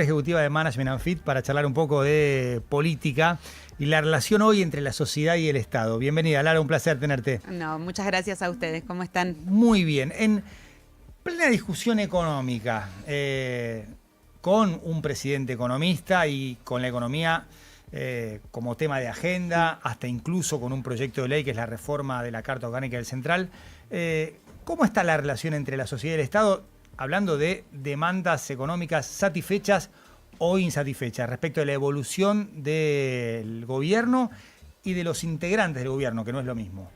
Ejecutiva de Management and Fit para charlar un poco de política y la relación hoy entre la sociedad y el Estado. Bienvenida, Lara, un placer tenerte. No, muchas gracias a ustedes. ¿Cómo están? Muy bien. En plena discusión económica, con un presidente economista y con la economía como tema de agenda, hasta incluso con un proyecto de ley que es la reforma de la Carta Orgánica del Central, ¿cómo está la relación entre la sociedad y el Estado? Hablando de demandas económicas satisfechas o insatisfechas respecto de la evolución del gobierno y de los integrantes del gobierno, que no es lo mismo.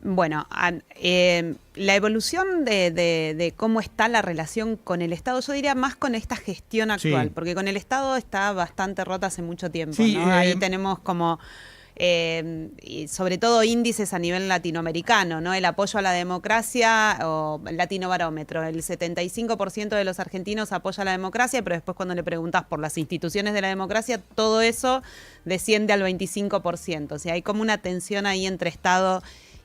Bueno, la evolución de cómo está la relación con el Estado, yo diría más con esta gestión actual, sí, porque con el Estado está bastante rota hace mucho tiempo, sí, ¿no? Ahí tenemos como... y sobre todo índices a nivel latinoamericano, ¿no? El apoyo a la democracia o Latinobarómetro, el 75% de los argentinos apoya a la democracia, pero después cuando le preguntas por las instituciones de la democracia, todo eso desciende al 25%. O sea, hay como una tensión ahí entre Estado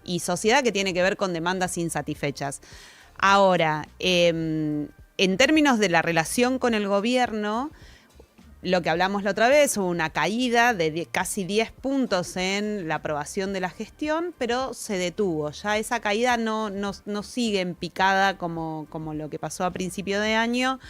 y sociedad que tiene que ver con demandas insatisfechas. Ahora, en términos de la relación con el gobierno, lo que hablamos la otra vez, hubo una caída de casi 10 puntos en la aprobación de la gestión, pero se detuvo. Ya esa caída no sigue en picada como lo que pasó a principio de año.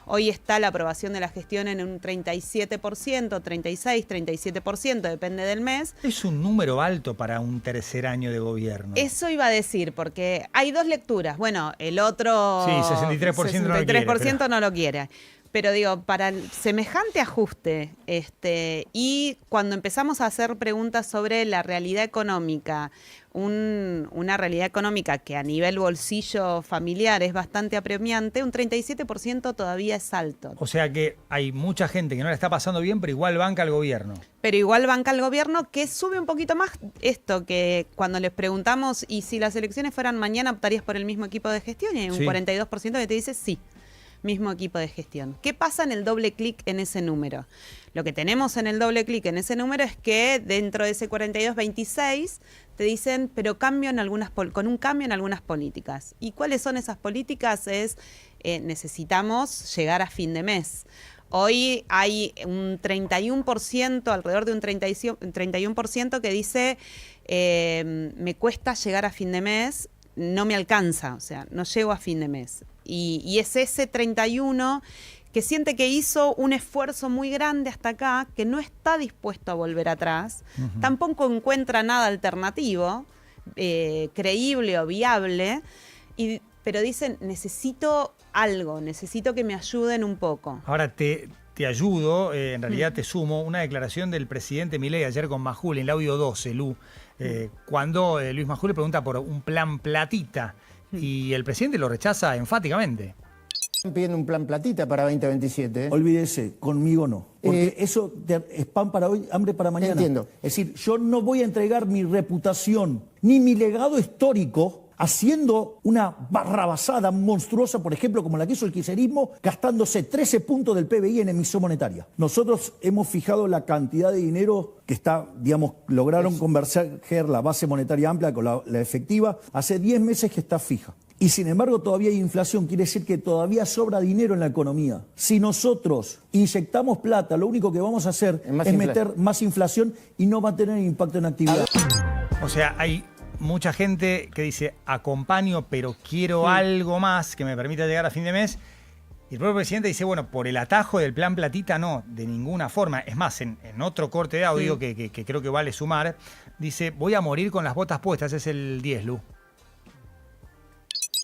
Hoy está la aprobación de la gestión en un 37%, 36, 37%, depende del mes. Es un número alto para un tercer año de gobierno. Eso iba a decir, porque hay dos lecturas. Bueno, el otro... Sí, 63% no lo quiere. 63% no lo quiere. Pero digo, para el semejante ajuste, y cuando empezamos a hacer preguntas sobre la realidad económica, una realidad económica que a nivel bolsillo familiar es bastante apremiante, un 37% todavía es alto. O sea que hay mucha gente que no la está pasando bien, pero igual banca al gobierno. Pero igual banca al gobierno, que sube un poquito más esto, que cuando les preguntamos, ¿y si las elecciones fueran mañana optarías por el mismo equipo de gestión? Y hay un 42% que te dice sí. Mismo equipo de gestión. ¿Qué pasa en el doble clic en ese número? Lo que tenemos en el doble clic en ese número es que dentro de ese 42-26 te dicen, pero con un cambio en algunas políticas. ¿Y cuáles son esas políticas? Necesitamos llegar a fin de mes. Hoy hay un 31%, alrededor de un 31% que dice, me cuesta llegar a fin de mes, no me alcanza, o sea, no llego a fin de mes. Y es ese 31 que siente que hizo un esfuerzo muy grande hasta acá, que no está dispuesto a volver atrás, tampoco encuentra nada alternativo, creíble o viable, pero dicen, necesito algo, necesito que me ayuden un poco. Ahora te ayudo, en realidad te sumo, una declaración del presidente Milei ayer con Majul, en el audio 12, Lu, cuando Luis Majul le pregunta por un plan platita, y el presidente lo rechaza enfáticamente. Están pidiendo un plan platita para 2027. Olvídese, conmigo no. Porque eso es pan para hoy, hambre para mañana. Entiendo. Es decir, yo no voy a entregar mi reputación ni mi legado histórico haciendo una barrabasada monstruosa, por ejemplo, como la que hizo el kirchnerismo, gastándose 13 puntos del PBI en emisión monetaria. Nosotros hemos fijado la cantidad de dinero que está, digamos, lograron converger la base monetaria amplia con la efectiva. Hace 10 meses que está fija. Y sin embargo todavía hay inflación, quiere decir que todavía sobra dinero en la economía. Si nosotros inyectamos plata, lo único que vamos a hacer es meter más inflación y no va a tener impacto en actividad. O sea, hay mucha gente que dice, acompaño, pero quiero algo más que me permita llegar a fin de mes. Y el propio presidente dice, bueno, por el atajo del plan platita, no, de ninguna forma. Es más, en otro corte de audio que creo que vale sumar, dice, voy a morir con las botas puestas, es el 10, Lu.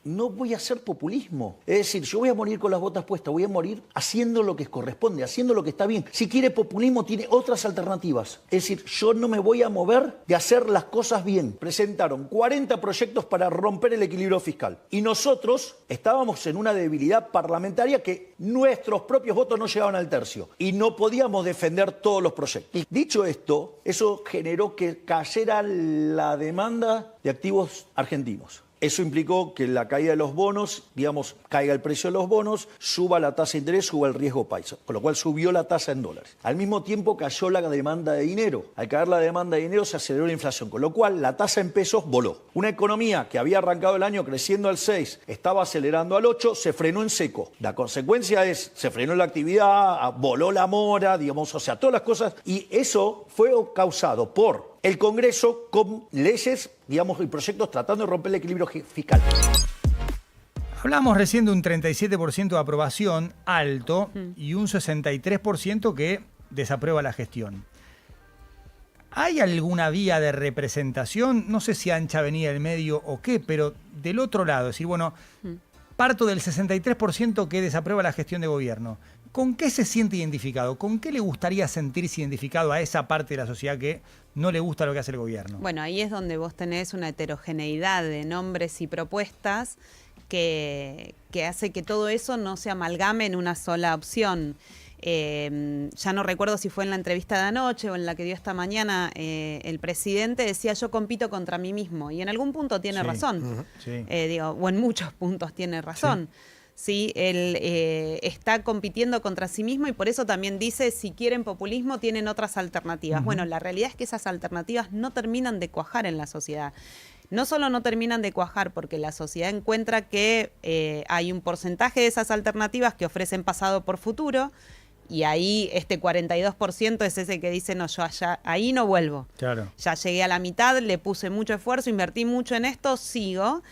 No voy a hacer populismo. Es decir, yo voy a morir con las botas puestas, voy a morir haciendo lo que corresponde, haciendo lo que está bien. Si quiere populismo, tiene otras alternativas. Es decir, yo no me voy a mover de hacer las cosas bien. Presentaron 40 proyectos para romper el equilibrio fiscal. Y nosotros estábamos en una debilidad parlamentaria que nuestros propios votos no llegaban al tercio. Y no podíamos defender todos los proyectos. Dicho esto, eso generó que cayera la demanda de activos argentinos. Eso implicó que la caída de los bonos, digamos, caiga el precio de los bonos, suba la tasa de interés, suba el riesgo país, con lo cual subió la tasa en dólares. Al mismo tiempo cayó la demanda de dinero. Al caer la demanda de dinero se aceleró la inflación, con lo cual la tasa en pesos voló. Una economía que había arrancado el año creciendo al 6, estaba acelerando al 8, se frenó en seco. La consecuencia es, se frenó la actividad, voló la mora, digamos, o sea, todas las cosas, y eso fue causado por el Congreso con leyes, digamos, y proyectos tratando de romper el equilibrio fiscal. Hablamos recién de un 37% de aprobación, alto, y un 63% que desaprueba la gestión. ¿Hay alguna vía de representación? No sé si ancha avenida del medio o qué, pero del otro lado, es decir, bueno, parto del 63% que desaprueba la gestión de gobierno. ¿Con qué se siente identificado? ¿Con qué le gustaría sentirse identificado a esa parte de la sociedad que no le gusta lo que hace el gobierno? Bueno, ahí es donde vos tenés una heterogeneidad de nombres y propuestas que hace que todo eso no se amalgame en una sola opción. Ya no recuerdo si fue en la entrevista de anoche o en la que dio esta mañana el presidente, decía yo compito contra mí mismo, y en algún punto tiene razón, o en muchos puntos tiene razón. Sí, él está compitiendo contra sí mismo y por eso también dice, si quieren populismo, tienen otras alternativas. Bueno, la realidad es que esas alternativas no terminan de cuajar en la sociedad. No solo no terminan de cuajar porque la sociedad encuentra que hay un porcentaje de esas alternativas que ofrecen pasado por futuro, y ahí este 42% es ese que dice, no, yo allá, ahí no vuelvo. Claro. Ya llegué a la mitad, le puse mucho esfuerzo, invertí mucho en esto, sigo.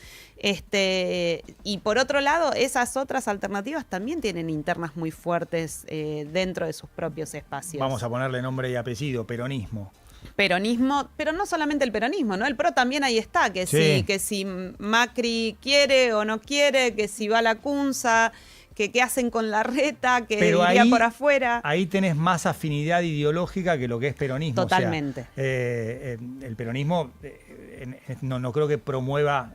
Y por otro lado, esas otras alternativas también tienen internas muy fuertes dentro de sus propios espacios. Vamos a ponerle nombre y apellido, peronismo. Peronismo, pero no solamente el peronismo, ¿no? El PRO también ahí está, que si Macri quiere o no quiere, que si va a la Cunza, que qué hacen con la reta, que pero iría ahí, por afuera. Ahí tenés más afinidad ideológica que lo que es peronismo. Totalmente. O sea, el peronismo no creo que promueva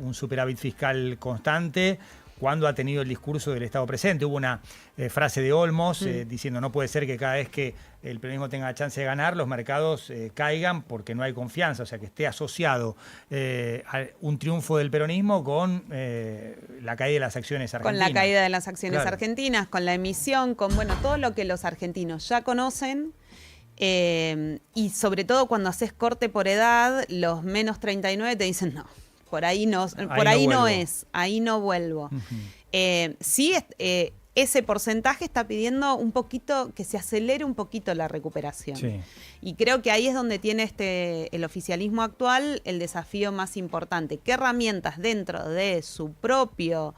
un superávit fiscal constante cuando ha tenido el discurso del Estado presente. Hubo una frase de Olmos diciendo no puede ser que cada vez que el peronismo tenga chance de ganar, los mercados caigan porque no hay confianza. O sea, que esté asociado a un triunfo del peronismo con la caída de las acciones argentinas. Con la caída de las acciones argentinas, con la emisión, con todo lo que los argentinos ya conocen. Y sobre todo cuando haces corte por edad, los menos 39 te dicen no. Por ahí no es, ahí no vuelvo. Sí, ese porcentaje está pidiendo un poquito, que se acelere un poquito la recuperación. Sí. Y creo que ahí es donde tiene el oficialismo actual el desafío más importante. ¿Qué herramientas dentro de su propio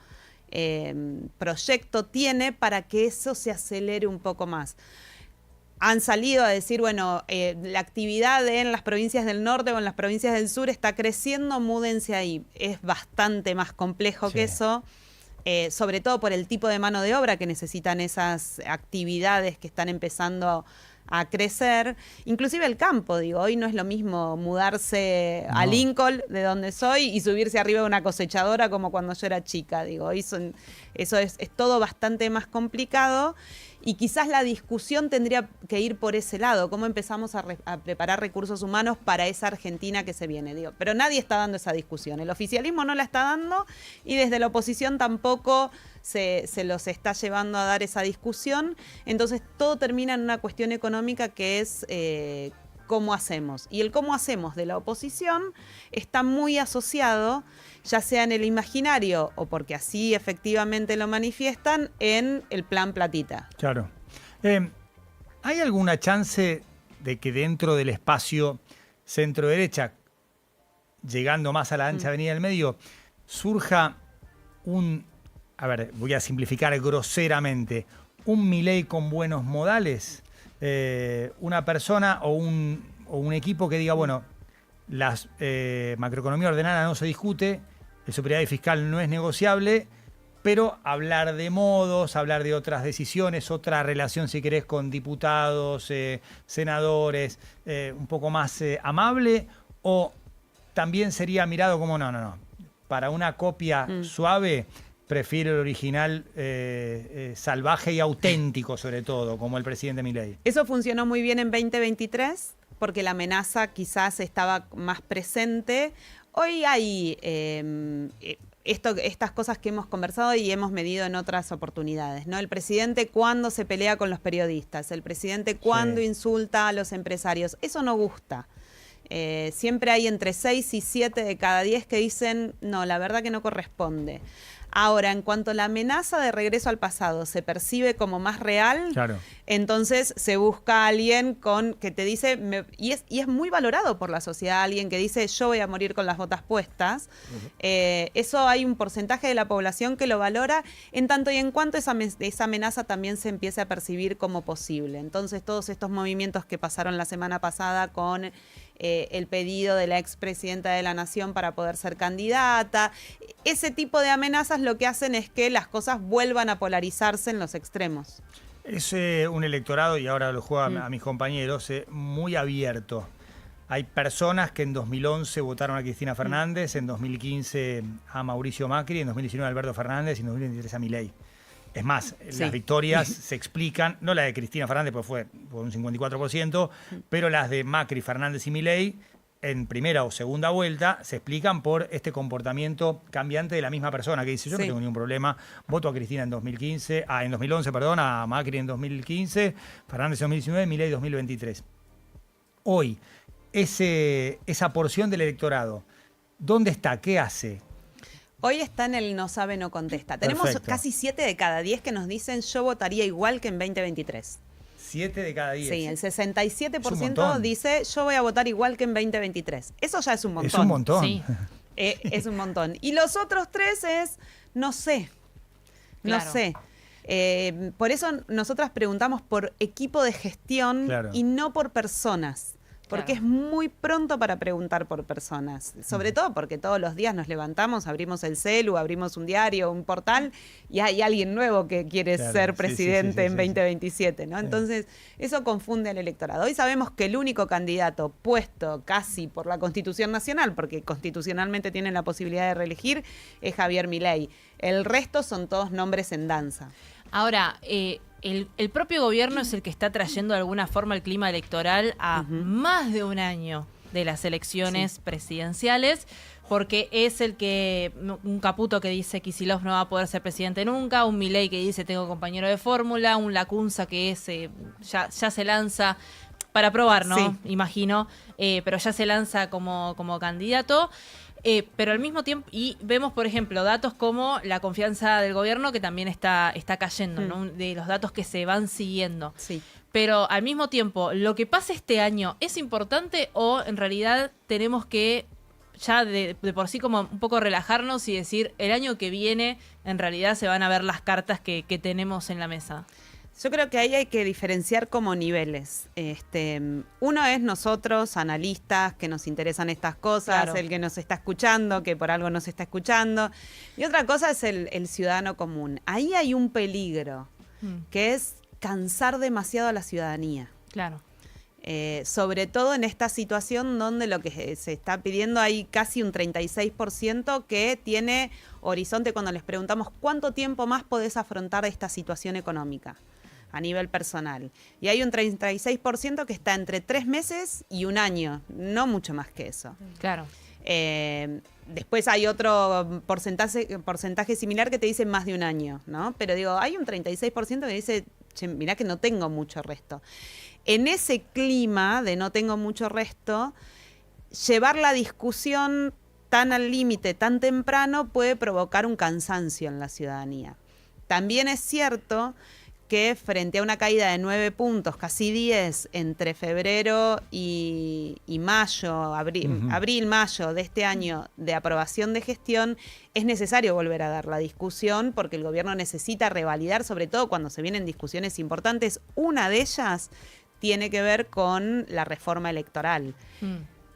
proyecto tiene para que eso se acelere un poco más? Han salido a decir, bueno, la actividad en las provincias del norte o en las provincias del sur está creciendo, múdense ahí. Es bastante más complejo que eso, sobre todo por el tipo de mano de obra que necesitan esas actividades que están empezando a crecer. Inclusive el campo, digo, hoy no es lo mismo mudarse a Lincoln, de donde soy, y subirse arriba de una cosechadora como cuando yo era chica. Digo, eso es todo bastante más complicado. Y quizás la discusión tendría que ir por ese lado, cómo empezamos a preparar recursos humanos para esa Argentina que se viene. Digo, pero nadie está dando esa discusión. El oficialismo no la está dando y desde la oposición tampoco se los está llevando a dar esa discusión. Entonces todo termina en una cuestión económica que es cómo hacemos. Y el cómo hacemos de la oposición está muy asociado, ya sea en el imaginario o porque así efectivamente lo manifiestan, en el plan platita. Claro. ¿Hay alguna chance de que dentro del espacio centro-derecha, llegando más a la ancha avenida del medio, surja voy a simplificar groseramente, un Milei con buenos modales? Una persona o un equipo que diga, bueno, la macroeconomía ordenada no se discute, el superávit fiscal no es negociable, pero hablar de modos, hablar de otras decisiones, otra relación, si querés, con diputados, senadores, un poco más amable, o también sería mirado como, no, para una copia suave, prefiero el original salvaje y auténtico, sobre todo, como el presidente Milei. Eso funcionó muy bien en 2023, porque la amenaza quizás estaba más presente. Hoy hay estas cosas que hemos conversado y hemos medido en otras oportunidades, ¿no? El presidente cuando se pelea con los periodistas, el presidente cuando insulta a los empresarios. Eso no gusta. Siempre hay entre 6 y 7 de cada 10 que dicen, no, la verdad que no corresponde. Ahora, en cuanto a la amenaza de regreso al pasado se percibe como más real, entonces se busca a alguien que te dice, y es muy valorado por la sociedad, alguien que dice, yo voy a morir con las botas puestas. Eso hay un porcentaje de la población que lo valora, en tanto y en cuanto esa amenaza también se empiece a percibir como posible. Entonces, todos estos movimientos que pasaron la semana pasada con el pedido de la expresidenta de la Nación para poder ser candidata, ese tipo de amenazas lo que hacen es que las cosas vuelvan a polarizarse en los extremos. Es un electorado, y ahora lo juego a mis compañeros, muy abierto. Hay personas que en 2011 votaron a Cristina Fernández, en 2015 a Mauricio Macri, en 2019 a Alberto Fernández y en 2023 a Milei. Es más, las victorias se explican, no la de Cristina Fernández, porque fue por un 54%, pero las de Macri, Fernández y Milei, en primera o segunda vuelta, se explican por este comportamiento cambiante de la misma persona, que dice, yo no tengo ningún problema, voto a Cristina en 2011, a Macri en 2015, Fernández en 2019, Milei en 2023. Hoy, esa porción del electorado, ¿dónde está? ¿Qué hace? Hoy está en el no sabe, no contesta. Tenemos casi 7 de cada 10 que nos dicen yo votaría igual que en 2023. 7 de cada 10. Sí, el 67% dice yo voy a votar igual que en 2023. Eso ya es un montón. Es un montón. Sí. Es un montón. Y los otros 3 es no sé. No sé. Por eso nosotras preguntamos por equipo de gestión y no por personas. Porque es muy pronto para preguntar por personas. Sobre todo porque todos los días nos levantamos, abrimos el celu, abrimos un diario, un portal, y hay alguien nuevo que quiere ser presidente en 2027, ¿no? Entonces, eso confunde al electorado. Hoy sabemos que el único candidato puesto casi por la Constitución Nacional, porque constitucionalmente tienen la posibilidad de reelegir, es Javier Milei. El resto son todos nombres en danza. Ahora, el propio gobierno es el que está trayendo de alguna forma el clima electoral a más de un año de las elecciones presidenciales, porque es el que, un Caputo que dice que Kicillof no va a poder ser presidente nunca, un Milei que dice tengo compañero de fórmula, un Lacunza que ya se lanza para probar, ¿no? Imagino, pero ya se lanza como candidato. Pero al mismo tiempo, y vemos, por ejemplo, datos como la confianza del gobierno, que también está cayendo, ¿no? De los datos que se van siguiendo. Sí. Pero al mismo tiempo, ¿lo que pasa este año es importante o en realidad tenemos que ya de por sí como un poco relajarnos y decir, el año que viene en realidad se van a ver las cartas que tenemos en la mesa? Yo creo que ahí hay que diferenciar como niveles. Uno es nosotros, analistas, que nos interesan estas cosas, el que nos está escuchando, que por algo nos está escuchando. Y otra cosa es el ciudadano común. Ahí hay un peligro, que es cansar demasiado a la ciudadanía. Claro. Sobre todo en esta situación donde lo que se está pidiendo hay casi un 36% que tiene horizonte cuando les preguntamos cuánto tiempo más podés afrontar esta situación económica a nivel personal. Y hay un 36% que está entre 3 meses y 1 año, no mucho más que eso. Claro. Después hay otro porcentaje similar que te dice más de 1 año, ¿no? Pero digo, hay un 36% que dice, che, mirá que no tengo mucho resto. En ese clima de no tengo mucho resto, llevar la discusión tan al límite, tan temprano, puede provocar un cansancio en la ciudadanía. También es cierto que frente a una caída de 9 puntos, casi 10, entre febrero y mayo, abril, mayo de este año de aprobación de gestión, es necesario volver a dar la discusión porque el gobierno necesita revalidar, sobre todo cuando se vienen discusiones importantes. Una de ellas tiene que ver con la reforma electoral,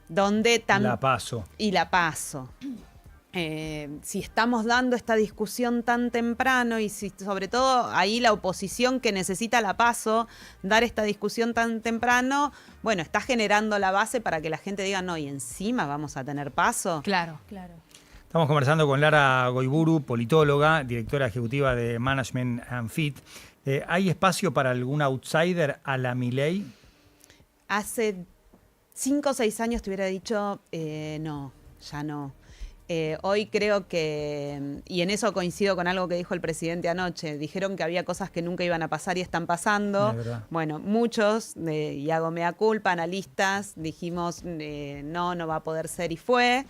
donde la PASO. Y la PASO. Si estamos dando esta discusión tan temprano y si sobre todo ahí la oposición que necesita la PASO dar esta discusión tan temprano, bueno, está generando la base para que la gente diga no, y encima vamos a tener PASO. Claro, claro. Estamos conversando con Lara Goiburu, politóloga, directora ejecutiva de Management and Fit. ¿Hay espacio para algún outsider a la Milei? Hace 5 o 6 años te hubiera dicho no. ya no. Hoy creo que, y en eso coincido con algo que dijo el presidente anoche, dijeron que había cosas que nunca iban a pasar y están pasando. Bueno, muchos, y hago mea culpa, analistas, dijimos no va a poder ser y fue.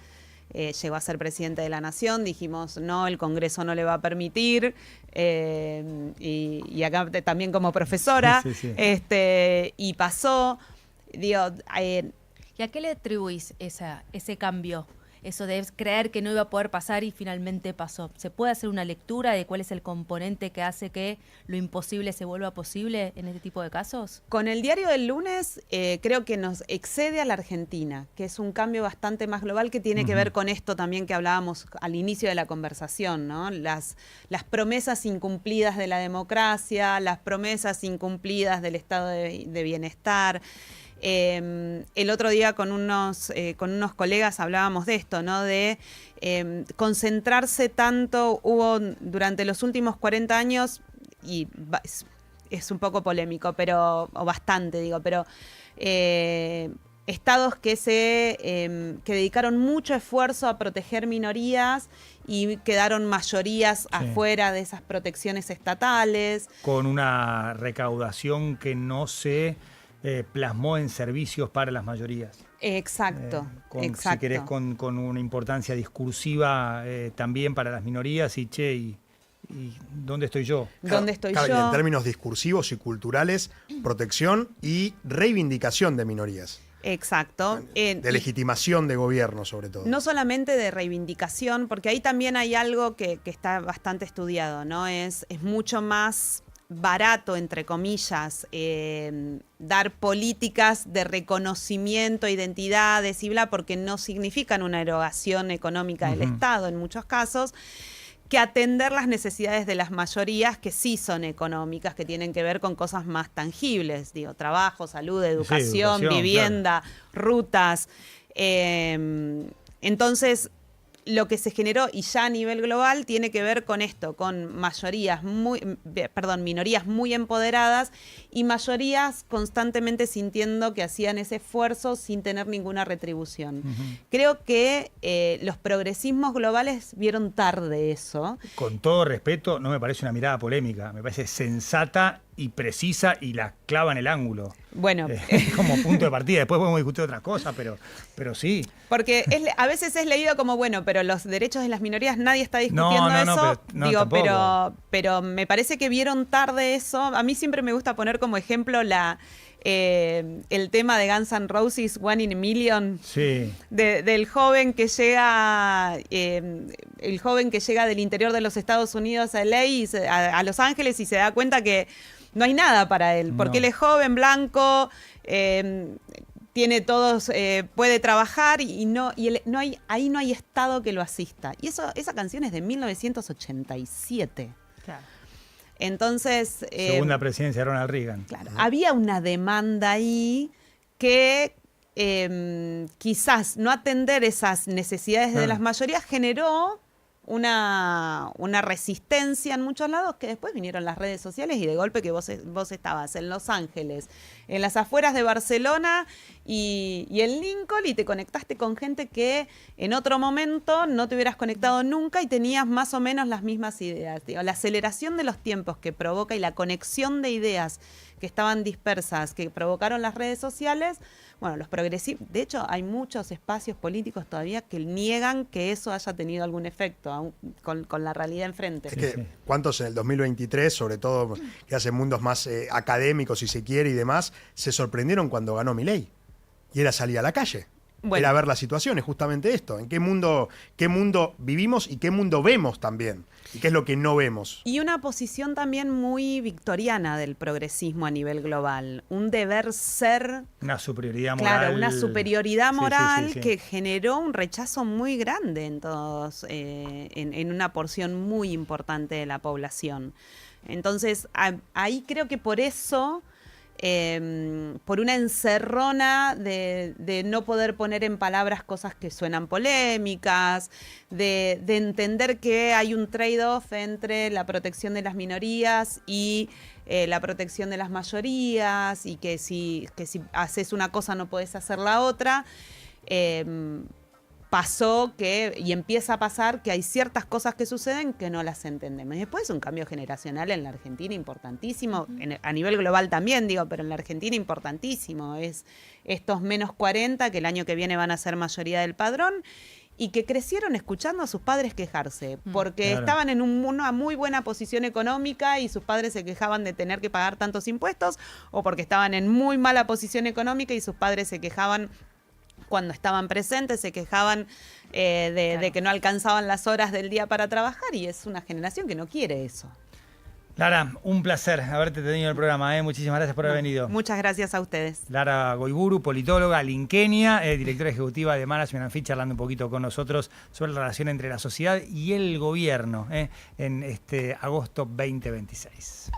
Llegó a ser presidente de la Nación, dijimos no, el Congreso no le va a permitir, y acá también como profesora, y pasó. Digo, ¿y a qué le atribuís ese cambio? Eso de creer que no iba a poder pasar y finalmente pasó. ¿Se puede hacer una lectura de cuál es el componente que hace que lo imposible se vuelva posible en este tipo de casos? Con el diario del lunes creo que nos excede a la Argentina, que es un cambio bastante más global que tiene que ver con esto también que hablábamos al inicio de la conversación, ¿no? Las promesas incumplidas de la democracia, las promesas incumplidas del estado de bienestar. El otro día con unos colegas hablábamos de esto, ¿no? De concentrarse tanto, hubo durante los últimos 40 años, y es un poco polémico, o bastante digo, pero estados que dedicaron mucho esfuerzo a proteger minorías y quedaron mayorías afuera de esas protecciones estatales. Con una recaudación que no se plasmó en servicios para las mayorías. Exacto, exacto. Si querés, con una importancia discursiva también para las minorías y ¿dónde estoy yo? ¿Dónde estoy yo? Y en términos discursivos y culturales, protección y reivindicación de minorías. Exacto. De legitimación de gobierno, sobre todo. No solamente de reivindicación, porque ahí también hay algo que está bastante estudiado, ¿no? Es mucho más barato, entre comillas, dar políticas de reconocimiento, identidades y bla, porque no significan una erogación económica del Estado en muchos casos, que atender las necesidades de las mayorías que sí son económicas, que tienen que ver con cosas más tangibles, digo, trabajo, salud, educación, vivienda, rutas. Entonces, lo que se generó, y ya a nivel global, tiene que ver con esto, con minorías muy empoderadas y mayorías constantemente sintiendo que hacían ese esfuerzo sin tener ninguna retribución. Creo que los progresismos globales vieron tarde eso. Con todo respeto, no me parece una mirada polémica, me parece sensata y precisa y la clava en el ángulo. Bueno, como punto de partida. Después podemos discutir otras cosas, pero sí. Porque a veces es leído como, bueno, pero los derechos de las minorías, nadie está discutiendo eso. Pero me parece que vieron tarde eso. A mí siempre me gusta poner como ejemplo el tema de Guns N' Roses, One in a Million, del joven que llega, del interior de los Estados Unidos a LA, a Los Ángeles, y se da cuenta que no hay nada para él, porque él es joven, blanco, tiene todos, puede trabajar ahí no hay Estado que lo asista. Y esa canción es de 1987. Claro. Entonces... Segunda presidencia de Ronald Reagan. Claro, había una demanda ahí que quizás no atender esas necesidades de las mayorías generó una resistencia en muchos lados, que después vinieron las redes sociales y de golpe que vos estabas en Los Ángeles, en las afueras de Barcelona y en Lincoln, y te conectaste con gente que en otro momento no te hubieras conectado nunca y tenías más o menos las mismas ideas. Digo, la aceleración de los tiempos que provoca y la conexión de ideas que estaban dispersas, que provocaron las redes sociales, bueno, los progresistas, de hecho hay muchos espacios políticos todavía que niegan que eso haya tenido algún efecto, aún con la realidad enfrente. Es que, ¿cuántos en el 2023, sobre todo que hacen mundos más académicos, si se quiere, y demás, se sorprendieron cuando ganó Milei? Y era salir a la calle. Bueno. Era ver la situación, es justamente esto. ¿En qué mundo vivimos y qué mundo vemos también? ¿Y qué es lo que no vemos? Y una posición también muy victoriana del progresismo a nivel global. Un deber ser... Una superioridad moral. Claro, una superioridad moral que generó un rechazo muy grande en todos, en una porción muy importante de la población. Entonces, ahí creo que por eso... por una encerrona de no poder poner en palabras cosas que suenan polémicas, de entender que hay un trade-off entre la protección de las minorías y la protección de las mayorías, y que si haces una cosa no podés hacer la otra. pasó y empieza a pasar que hay ciertas cosas que suceden que no las entendemos. Y después es un cambio generacional en la Argentina importantísimo, a nivel global también, digo, pero en la Argentina importantísimo. Es estos menos 40 que el año que viene van a ser mayoría del padrón y que crecieron escuchando a sus padres quejarse, porque estaban en una muy buena posición económica y sus padres se quejaban de tener que pagar tantos impuestos, o porque estaban en muy mala posición económica y sus padres se quejaban cuando estaban presentes, se quejaban de que no alcanzaban las horas del día para trabajar, y es una generación que no quiere eso. Lara, un placer haberte tenido en el programa. Muchísimas gracias por haber venido. Muchas gracias a ustedes. Lara Goiburu, politóloga linqueña, directora ejecutiva de Management & Fitch, charlando un poquito con nosotros sobre la relación entre la sociedad y el gobierno en este agosto 2026.